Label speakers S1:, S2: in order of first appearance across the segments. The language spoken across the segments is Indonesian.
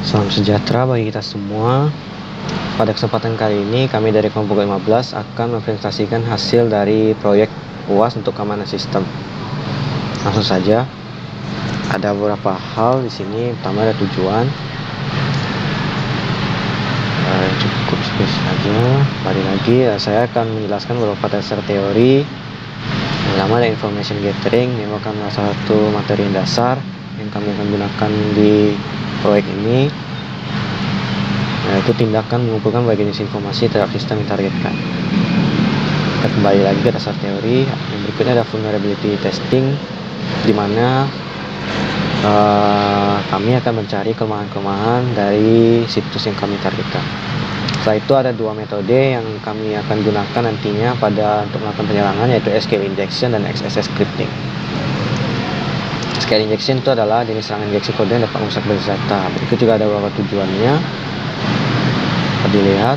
S1: Salam sejahtera bagi kita semua. Pada kesempatan kali ini, kami dari kelompok 15 akan mempresentasikan hasil dari proyek UAS untuk keamanan sistem. Langsung saja, ada beberapa hal di sini. Pertama ada tujuan. Cukup seperti saja. Kembali lagi, saya akan menjelaskan beberapa dasar teori. Pertama ada information gathering, ini merupakan salah satu materi yang dasar yang kami akan gunakan di proyek ini, yaitu tindakan mengumpulkan bagian informasi terhadap sistem yang ditargetkan. Kita kembali lagi ke dasar teori. Yang berikutnya ada vulnerability testing, di mana kami akan mencari kelemahan-kelemahan dari situs yang kami targetkan. Setelah itu ada dua metode yang kami akan gunakan nantinya untuk melakukan penyerangan, yaitu SQL injection dan XSS scripting. SQL injection itu adalah jenis serangan injeksi kode yang dapat merusak base data. Berikut juga ada beberapa tujuannya. Dapat dilihat.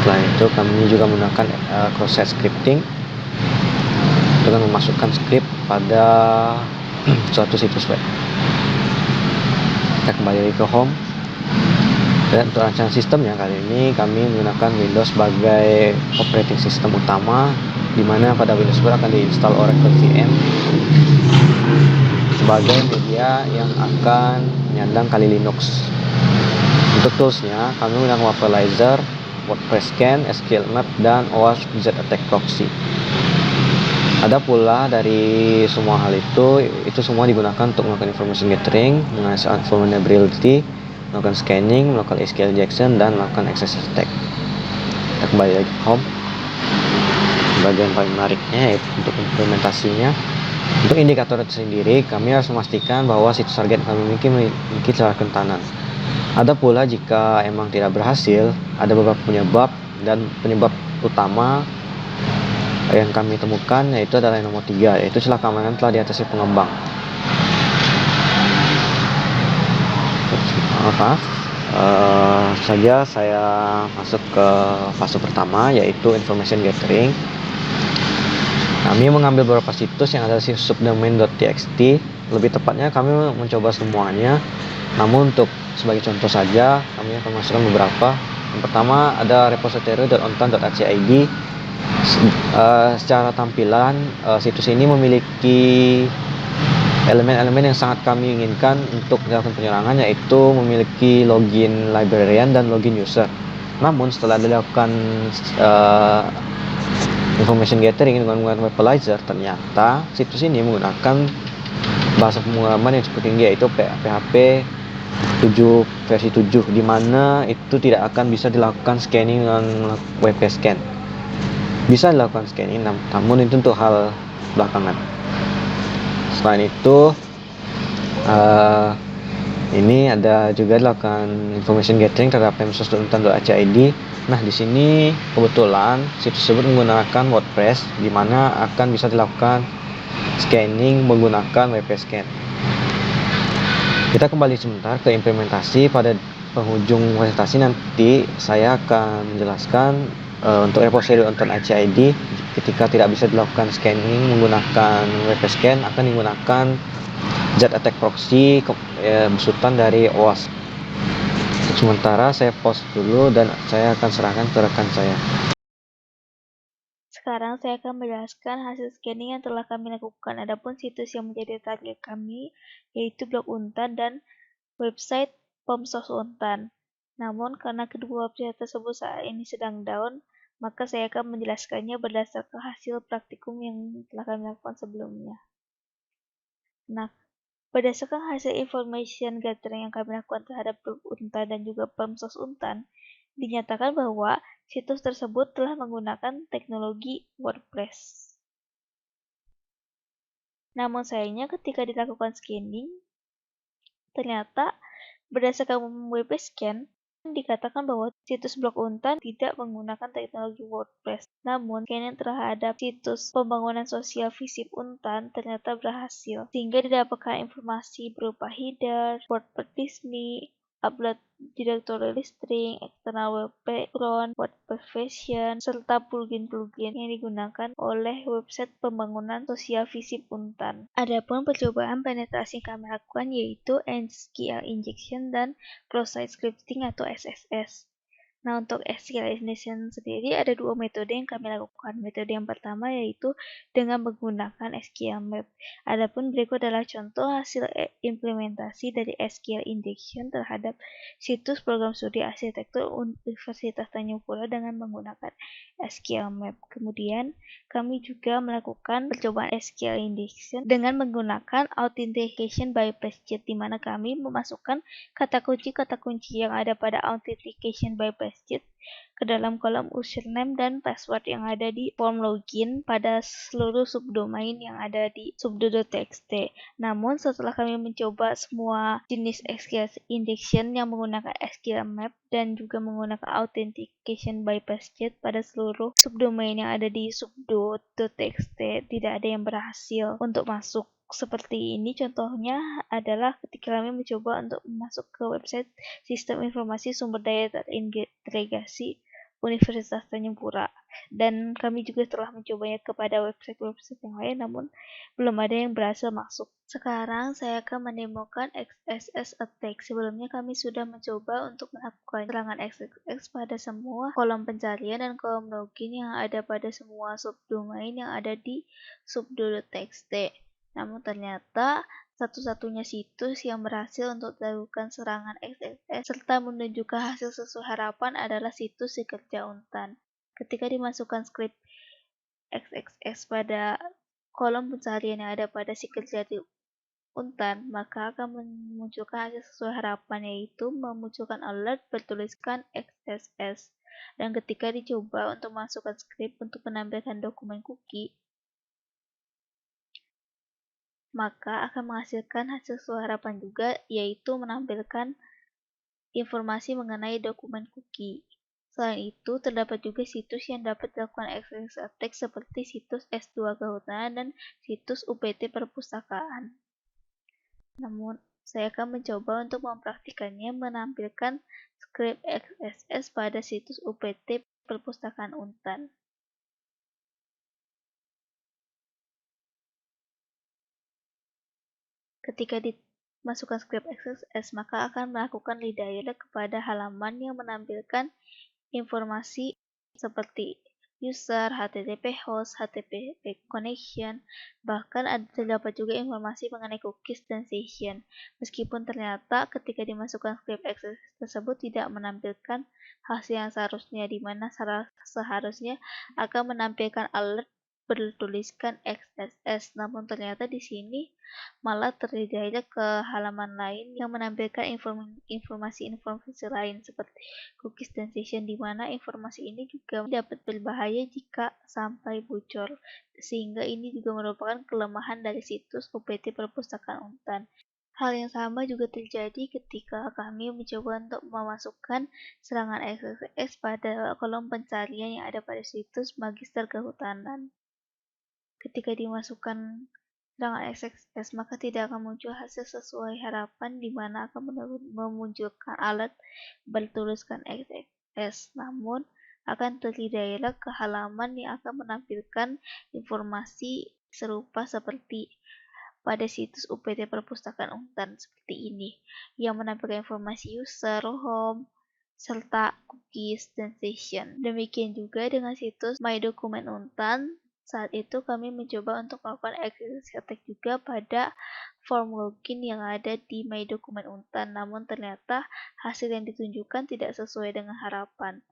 S1: Setelah itu kami juga menggunakan cross-site scripting dengan memasukkan script pada suatu situs web. Kita kembali lagi ke home. Dan untuk rancangan sistemnya, kali ini kami menggunakan Windows sebagai operating system utama, di mana pada Windows akan diinstal Oracle VM sebagai media yang akan menyandang kali Linux. Untuk toolsnya, kami menggunakan Wapalizer, WordPress Scan, SQLmap, dan OWASP Z-Attack Proxy. Ada pula dari semua hal itu semua digunakan untuk melakukan information gathering, mengasah vulnerability, melakukan scanning, melakukan SQL injection, dan melakukan XSS attack. Kita kembali lagi ke home. Bagian paling menariknya yaitu untuk implementasinya. Untuk indikator itu sendiri, kami harus memastikan bahwa situs target kami memiliki celah kerentanan. Ada pula jika emang tidak berhasil, ada beberapa penyebab, dan penyebab utama yang kami temukan yaitu adalah yang nomor 3, yaitu celah keamanan telah diatasi pengembang. Saja saya masuk ke fase pertama, yaitu information gathering. Kami mengambil beberapa situs yang ada di subdomain.txt. Lebih tepatnya kami mencoba semuanya, namun untuk sebagai contoh saja kami akan masukkan beberapa. Yang pertama ada repository.ontan.acid. Secara tampilan situs ini memiliki elemen-elemen yang sangat kami inginkan untuk dilakukan penyerangan, yaitu memiliki login librarian dan login user. Namun setelah dilakukan information gathering dengan menggunakan Wapalizer, ternyata situs ini menggunakan bahasa pemrograman yang cukup tinggi, yaitu PHP 7 versi 7, di mana itu tidak akan bisa dilakukan scanning dengan WP Scan. Bisa dilakukan scanning, namun itu untuk hal belakangan. Selain itu, ini ada juga dilakukan information gathering terhadap msos.untan.acid. Nah, di sini kebetulan situs tersebut menggunakan WordPress, di mana akan bisa dilakukan scanning menggunakan WP Scan. Kita kembali sebentar ke implementasi. Pada penghujung presentasi nanti saya akan menjelaskan untuk repository ontan.acid, ketika tidak bisa dilakukan scanning menggunakan WP Scan, akan digunakan Z-Attack Proxy besutan dari OWASP. Untuk sementara saya pause dulu dan saya akan serahkan ke rekan saya.
S2: Sekarang saya akan menjelaskan hasil scanning yang telah kami lakukan. Adapun situs yang menjadi target kami yaitu blog Untan dan website Pomsos Untan. Namun karena kedua website tersebut saat ini sedang down, maka saya akan menjelaskannya berdasarkan hasil praktikum yang telah kami lakukan sebelumnya. Nah, berdasarkan hasil information gathering yang kami lakukan terhadap blog Untan dan juga Pomsos Untan, dinyatakan bahwa situs tersebut telah menggunakan teknologi WordPress. Namun sayangnya ketika dilakukan scanning, ternyata berdasarkan WP Scan, dikatakan bahwa situs blog Untan tidak menggunakan teknologi WordPress. Namun, scanning terhadap situs pembangunan sosial Visip Untan ternyata berhasil, sehingga didapatkan informasi berupa header, WordPress resmi, upload directory string, external web background, WordPress version, serta plugin-plugin yang digunakan oleh website pembangunan sosial Visip Untan. Adapun percobaan penetrasi yang kami lakukan yaitu SQL injection dan cross-site scripting atau SSS. Nah, untuk SQL injection sendiri ada dua metode yang kami lakukan. Metode yang pertama yaitu dengan menggunakan SQL Map. Adapun berikut adalah contoh hasil implementasi dari SQL injection terhadap situs program studi arsitektur Universitas Tanjung Pura dengan menggunakan SQL Map. Kemudian, kami juga melakukan percobaan SQL injection dengan menggunakan authentication by password, di mana kami memasukkan kata kunci yang ada pada authentication by password ke dalam kolom username dan password yang ada di form login pada seluruh subdomain yang ada di subdo.txt. Namun setelah kami mencoba semua jenis SQL injection yang menggunakan SQL Map dan juga menggunakan authentication by password pada seluruh subdomain yang ada di subdo.txt, tidak ada yang berhasil untuk masuk. Seperti ini contohnya adalah ketika kami mencoba untuk masuk ke website Sistem Informasi Sumber Daya Terintegrasi Universitas Tanjung Pura, dan kami juga telah mencobanya kepada website-website yang lain, namun belum ada yang berhasil masuk. Sekarang saya akan menemukan XSS attack. Sebelumnya kami sudah mencoba untuk melakukan serangan XSS pada semua kolom pencarian dan kolom login yang ada pada semua subdomain yang ada di subdo.txt. Namun ternyata satu-satunya situs yang berhasil untuk dilakukan serangan XSS serta menunjukkan hasil sesuai harapan adalah situs Si Kerja Untan. Ketika dimasukkan script XSS pada kolom pencarian yang ada pada Si Kerja di Untan, maka akan memunculkan hasil sesuai harapan, yaitu memunculkan alert bertuliskan XSS. Dan ketika dicoba untuk masukkan script untuk menampilkan dokumen cookie, maka akan menghasilkan hasil sesuai harapan juga, yaitu menampilkan informasi mengenai dokumen cookie. Selain itu, terdapat juga situs yang dapat dilakukan XSS attack seperti situs S2 Kehutanan dan situs UPT Perpustakaan. Namun, saya akan mencoba untuk mempraktikannya menampilkan script XSS pada situs UPT Perpustakaan Untan. Ketika dimasukkan script XSS, maka akan melakukan redirect kepada halaman yang menampilkan informasi seperti user, HTTP host, HTTP connection, bahkan terdapat juga informasi mengenai cookies dan session. Meskipun ternyata ketika dimasukkan script XSS tersebut tidak menampilkan hasil yang seharusnya, di mana seharusnya akan menampilkan alert bertuliskan XSS, namun ternyata di sini malah terredirect ke halaman lain yang menampilkan informasi-informasi lain seperti cookies dan session, di mana informasi ini juga dapat berbahaya jika sampai bocor, sehingga ini juga merupakan kelemahan dari situs UPT Perpustakaan Untan. Hal yang sama juga terjadi ketika kami mencoba untuk memasukkan serangan XSS pada kolom pencarian yang ada pada situs Magister Kehutanan. Ketika dimasukkan serangan XSS, maka tidak akan muncul hasil sesuai harapan, di mana akan memunculkan alert bertuliskan XSS, namun akan terredirect ke halaman yang akan menampilkan informasi serupa seperti pada situs UPT Perpustakaan Untan seperti ini, yang menampilkan informasi user, home, serta cookies dan session. Demikian juga dengan situs My Dokumen Untan. Saat itu kami mencoba untuk melakukan XSS attack juga pada form login yang ada di My Dokumen Untan, namun ternyata hasil yang ditunjukkan tidak sesuai dengan harapan.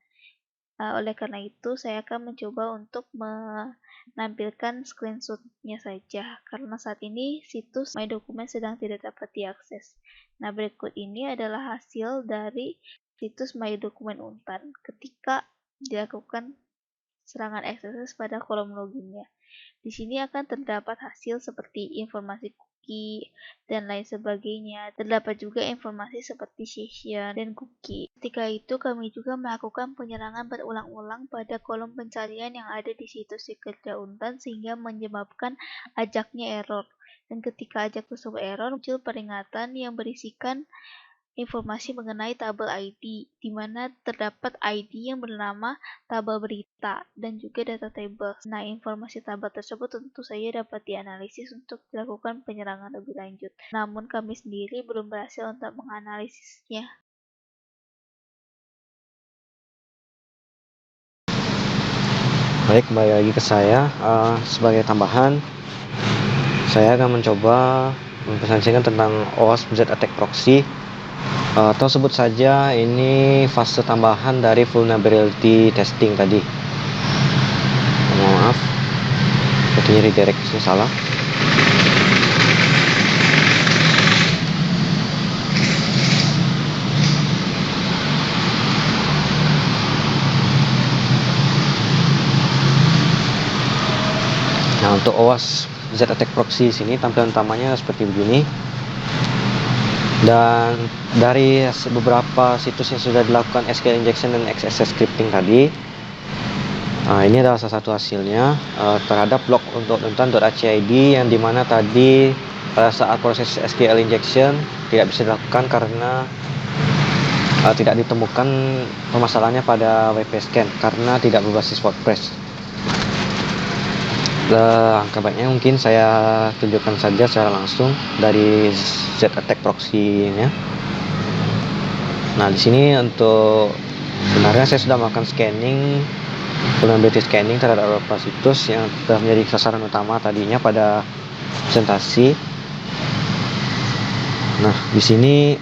S2: Oleh karena itu, saya akan mencoba untuk menampilkan screenshot-nya saja, karena saat ini situs My Dokumen sedang tidak dapat diakses. Nah, berikut ini adalah hasil dari situs My Dokumen Untan ketika dilakukan serangan XSS pada kolom loginnya. Di sini akan terdapat hasil seperti informasi cookie dan lain sebagainya. Terdapat juga informasi seperti session dan cookie. Ketika itu kami juga melakukan penyerangan berulang-ulang pada kolom pencarian yang ada di situs Si Kerja Untan sehingga menyebabkan ajaknya error. Dan ketika ajak tersebut error, muncul peringatan yang berisikan informasi mengenai tabel ID, di mana terdapat ID yang bernama tabel berita dan juga data table. Nah, informasi tabel tersebut tentu saja dapat dianalisis untuk dilakukan penyerangan lebih lanjut. Namun kami sendiri belum berhasil untuk menganalisisnya.
S1: Baik, kembali lagi ke saya. Sebagai tambahan, saya akan mencoba mempresentasikan tentang OWASP Z Attack Proxy, atau sebut saja ini fase tambahan dari vulnerability testing tadi. Maaf, sepertinya redirectnya salah. Nah, untuk OWASP Z Attack Proxy sini tampilan utamanya seperti begini. Dan dari beberapa situs yang sudah dilakukan SQL injection dan XSS scripting tadi, ini adalah salah satu hasilnya terhadap blog untuk .acid yang dimana tadi pada saat proses SQL injection tidak bisa dilakukan karena tidak ditemukan permasalahannya pada WP Scan karena tidak berbasis WordPress. Angka baiknya mungkin saya tunjukkan saja secara langsung dari Z Attack Proxy-nya. Nah, di sini untuk sebenarnya saya sudah melakukan scanning, vulnerability scanning terhadap beberapa situs yang sudah menjadi sasaran utama tadinya pada presentasi. Nah, di sini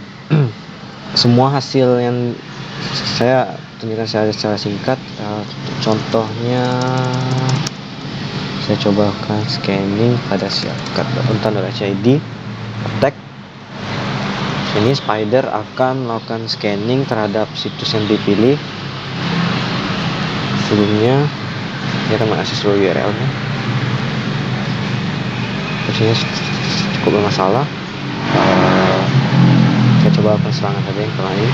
S1: semua hasil yang saya tunjukkan secara singkat. Contohnya, saya cobakan scanning pada .acid attack. Ini spider akan melakukan scanning terhadap situs yang dipilih. Sebelumnya dia akan mengakses seluruh URL-nya. Posisinya cukup bermasalah. Saya coba akan serangan saja yang lain.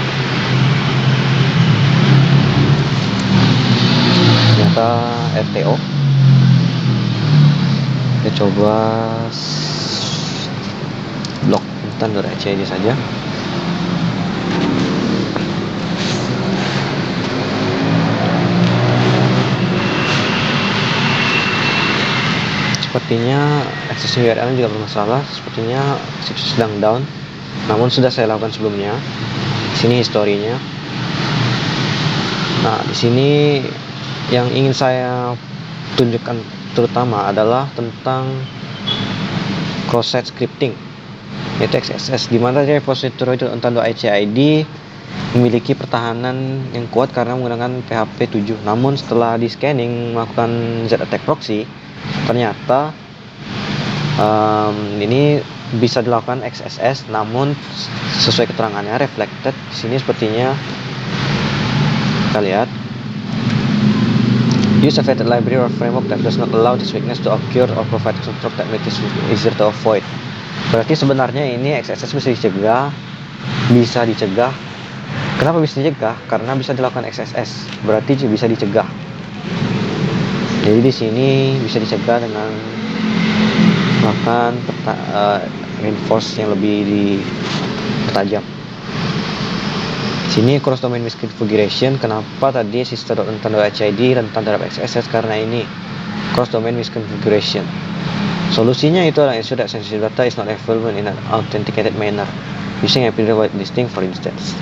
S1: Ternyata RTO. Saya coba blok .acid saja. Sepertinya akses URL juga bermasalah. Sepertinya situs sedang down. Namun sudah saya lakukan sebelumnya. Di sini historinya. Nah, di sini yang ingin saya tunjukkan terutama adalah tentang cross-site scripting, yaitu XSS, di mana repository .acid memiliki pertahanan yang kuat karena menggunakan PHP 7. Namun setelah di scanning melakukan Z Attack Proxy, ternyata ini bisa dilakukan XSS, namun sesuai keterangannya reflected di sini sepertinya kita lihat. Use a vetted library or framework that does not allow this weakness to occur or provide construct that makes it easier to avoid. Berarti sebenarnya ini XSS bisa dicegah. Kenapa bisa dicegah? Karena bisa dilakukan XSS. Berarti bisa dicegah. Jadi di sini bisa dicegah dengan melakukan reinforce yang lebih dipertajam. Sini cross domain misconfiguration. Kenapa tadi sister.acid rentan terhadap XSS? Karena ini cross domain misconfiguration. Solusinya itu adalah ensure that sensitive data is not available in an authenticated manner using API whitelisting, for instance.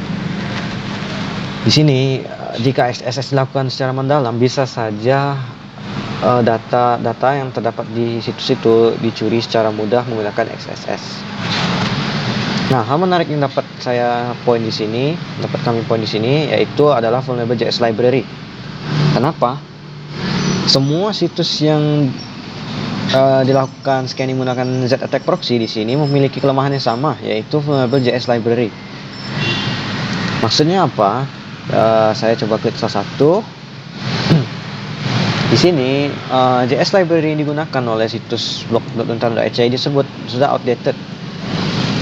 S1: Di sini jika XSS dilakukan secara mendalam, bisa saja data yang terdapat di situs itu dicuri secara mudah menggunakan XSS. Nah, hal menarik yang dapat kami poin di sini yaitu adalah vulnerable JS library. Kenapa? Semua situs yang dilakukan scanning menggunakan Z Attack Proxy di sini memiliki kelemahan yang sama, yaitu vulnerable JS library. Maksudnya apa? Saya coba klik salah satu. Di sini JS library yang digunakan oleh situs blog.acid disebut sudah outdated.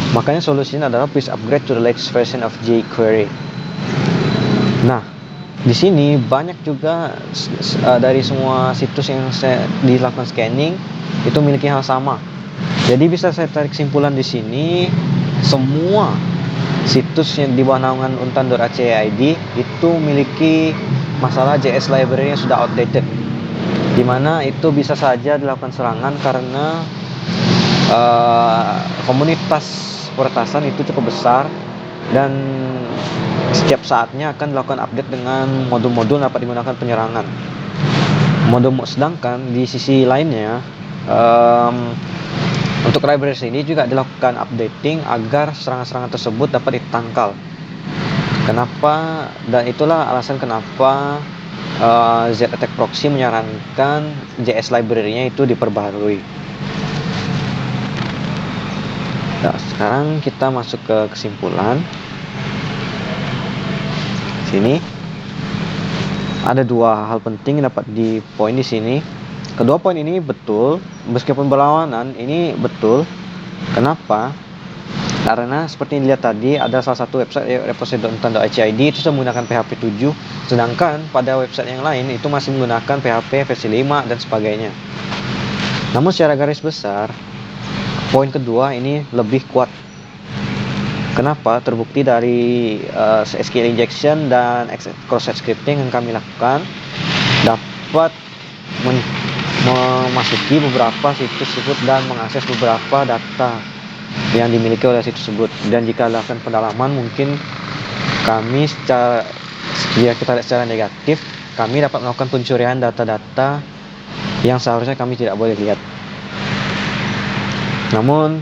S1: Makanya solusinya adalah please upgrade to the latest version of jQuery. Nah, di sini banyak juga dari semua situs yang saya dilakukan scanning itu memiliki hal sama. Jadi bisa saya tarik kesimpulan di sini, semua situs yang di bawah naungan untan.ac.id itu memiliki masalah JS library yang sudah outdated, di mana itu bisa saja dilakukan serangan karena komunitas peretasan itu cukup besar dan setiap saatnya akan dilakukan update dengan modul-modul dapat digunakan penyerangan. Sedangkan di sisi lainnya, untuk library ini juga dilakukan updating agar serangan-serangan tersebut dapat ditangkal. Kenapa? Dan itulah alasan kenapa Z-Attack Proxy menyarankan JS library-nya itu diperbaharui. Nah, sekarang kita masuk ke kesimpulan. Sini ada dua hal penting yang dapat dipoin di sini. Kedua poin ini betul, meskipun berlawanan, ini betul. Kenapa? Karena seperti yang dilihat tadi, ada salah satu website repository.untan.ac.id itu sudah menggunakan PHP 7, sedangkan pada website yang lain itu masih menggunakan PHP versi 5 dan sebagainya. Namun secara garis besar, poin kedua ini lebih kuat. Kenapa? Terbukti dari SQL injection dan cross-site scripting yang kami lakukan dapat memasuki beberapa situs tersebut dan mengakses beberapa data yang dimiliki oleh situs tersebut. Dan jika dilakukan pendalaman, mungkin kami secara, jika kita lihat secara negatif, kami dapat melakukan pencurian data-data yang seharusnya kami tidak boleh lihat. Namun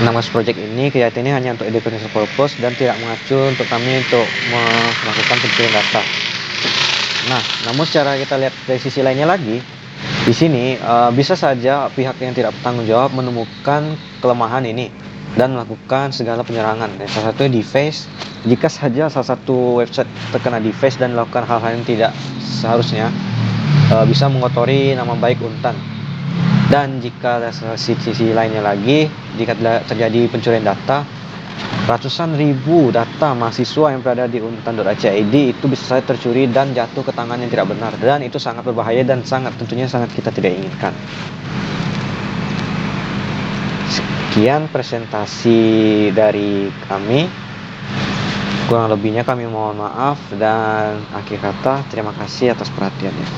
S1: nama project ini kelihatannya hanya untuk educational purpose dan tidak mengacu untuk kami untuk melakukan pencurian data. Nah, namun secara kita lihat dari sisi lainnya lagi, di sini bisa saja pihak yang tidak bertanggung jawab menemukan kelemahan ini dan melakukan segala penyerangan. Dan salah satunya deface. Jika saja salah satu website terkena deface dan melakukan hal-hal yang tidak seharusnya, bisa mengotori nama baik Untan. Dan jika sisi lainnya lagi, jika terjadi pencurian data, ratusan ribu data mahasiswa yang berada di untan.ac.id itu bisa saja tercuri dan jatuh ke tangan yang tidak benar, dan itu sangat berbahaya dan tentunya sangat kita tidak inginkan. Sekian presentasi dari kami, kurang lebihnya kami mohon maaf, dan akhir kata terima kasih atas perhatiannya.